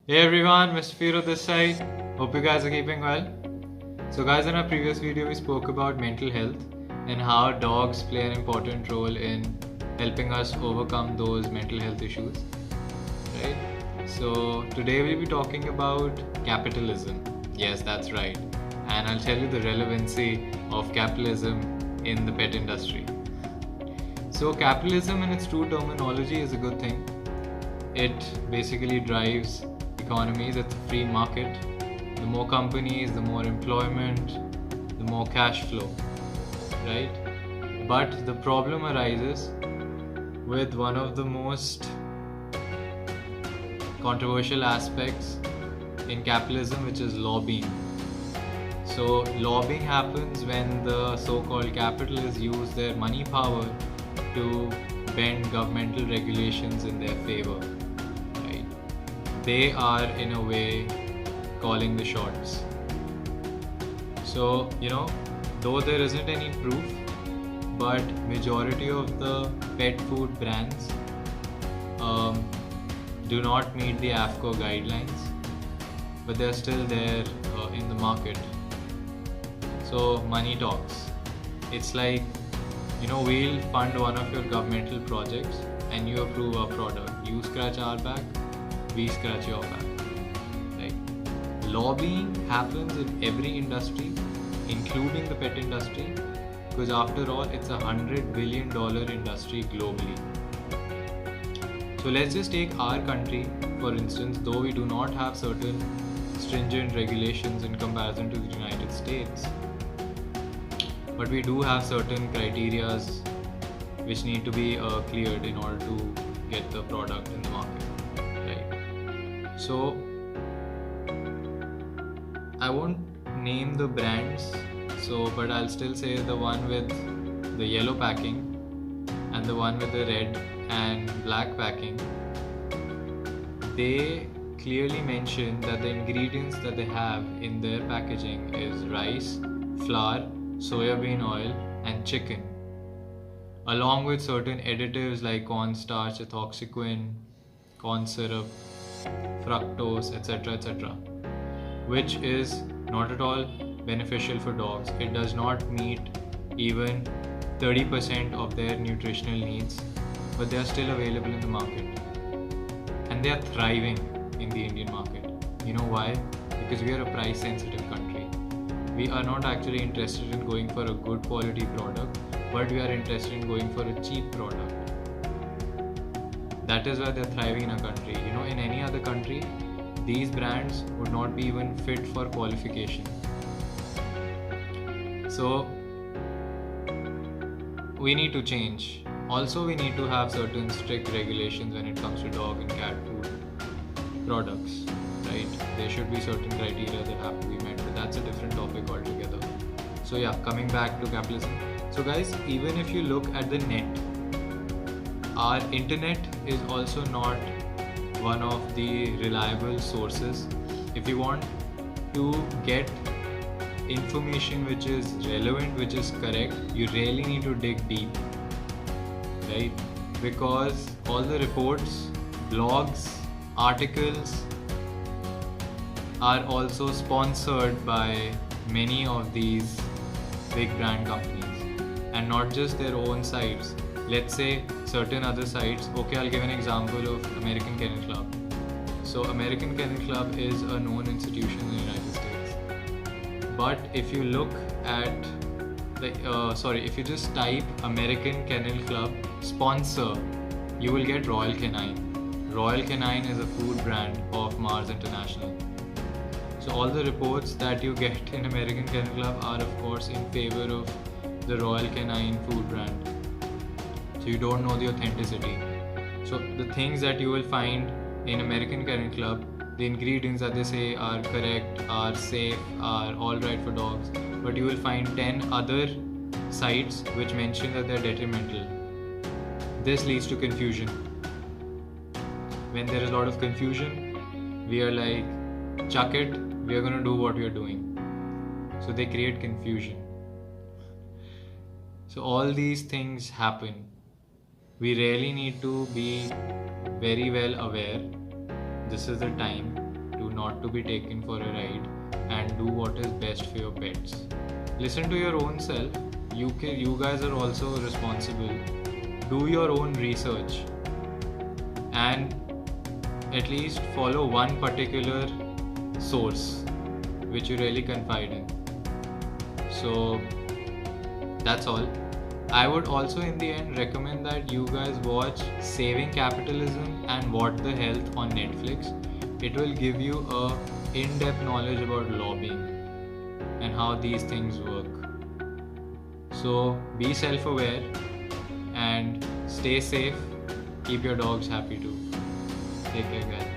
Hey everyone, Mr. Firo this side. Hope you guys are keeping well. So guys, in our previous video we spoke about mental health and how dogs play an important role in helping us overcome those mental health issues, right? So today we'll be talking about capitalism. Yes, that's right. And I'll tell you the relevancy of capitalism in the pet industry. So capitalism in its true terminology is a good thing. It basically drives economies. It's a free market. The more companies, the more employment, the more cash flow, right? But the problem arises with one of the most controversial aspects in capitalism, which is lobbying. So lobbying happens when the so-called capitalists use their money power to bend governmental regulations in their favor. They are in a way calling the shots. So, though there isn't any proof, but majority of the pet food brands do not meet the AFCO guidelines, but they're still there in the market. So money talks. It's like, we'll fund one of your governmental projects and you approve our product. You scratch our back, we scratch your back. Right? Lobbying happens in every industry, including the pet industry, because after all, it's $100 billion industry globally. So let's just take our country, for instance, though we do not have certain stringent regulations in comparison to the United States, but we do have certain criterias which need to be cleared in order to get the product in the market. So I won't name the brands, but I'll still say the one with the yellow packing and the one with the red and black packing. They clearly mention that the ingredients that they have in their packaging is rice, flour, soya bean oil and chicken, along with certain additives like cornstarch, ethoxyquin, corn syrup, fructose, etc., which is not at all beneficial for dogs. It does not meet even 30% of their nutritional needs, but they are still available in the market and they are thriving in the Indian market. You know why? Because we are a price sensitive country. We are not actually interested in going for a good quality product, but we are interested in going for a cheap product. That is why they're thriving in our country. In any other country, these brands would not be even fit for qualification. So we need to change. Also, we need to have certain strict regulations when it comes to dog and cat food products, right? There should be certain criteria that have to be met, but that's a different topic altogether. So yeah, coming back to capitalism. So guys, even if you look at the net, our internet is also not one of the reliable sources. If you want to get information which is relevant, which is correct, you really need to dig deep, right? Because all the reports, blogs, articles are also sponsored by many of these big brand companies, and not just their own sites. Let's say certain other sites. Okay, I'll give an example of American Kennel Club. So American Kennel Club is a known institution in the United States. But if you look at if you just type American Kennel Club sponsor, you will get Royal Canin. Royal Canin is a food brand of Mars International. So all the reports that you get in American Kennel Club are of course in favor of the Royal Canin food brand. So you don't know the authenticity. So the things that you will find in American Kennel Club, the ingredients that they say are correct, are safe, are alright for dogs, but you will find 10 other sites which mention that they're detrimental. This leads to confusion. When there is a lot of confusion, we are like, chuck it, we are going to do what we are doing. So they create confusion. So all these things happen. We really need to be very well aware. This is the time to not to be taken for a ride, and do what is best for your pets. Listen to your own self. You guys are also responsible. Do your own research and at least follow one particular source which you really confide in. So that's all. I would also in the end recommend that you guys watch Saving Capitalism and What the Health on Netflix. It will give you a in-depth knowledge about lobbying and how these things work. So be self-aware and stay safe. Keep your dogs happy too. Take care, guys.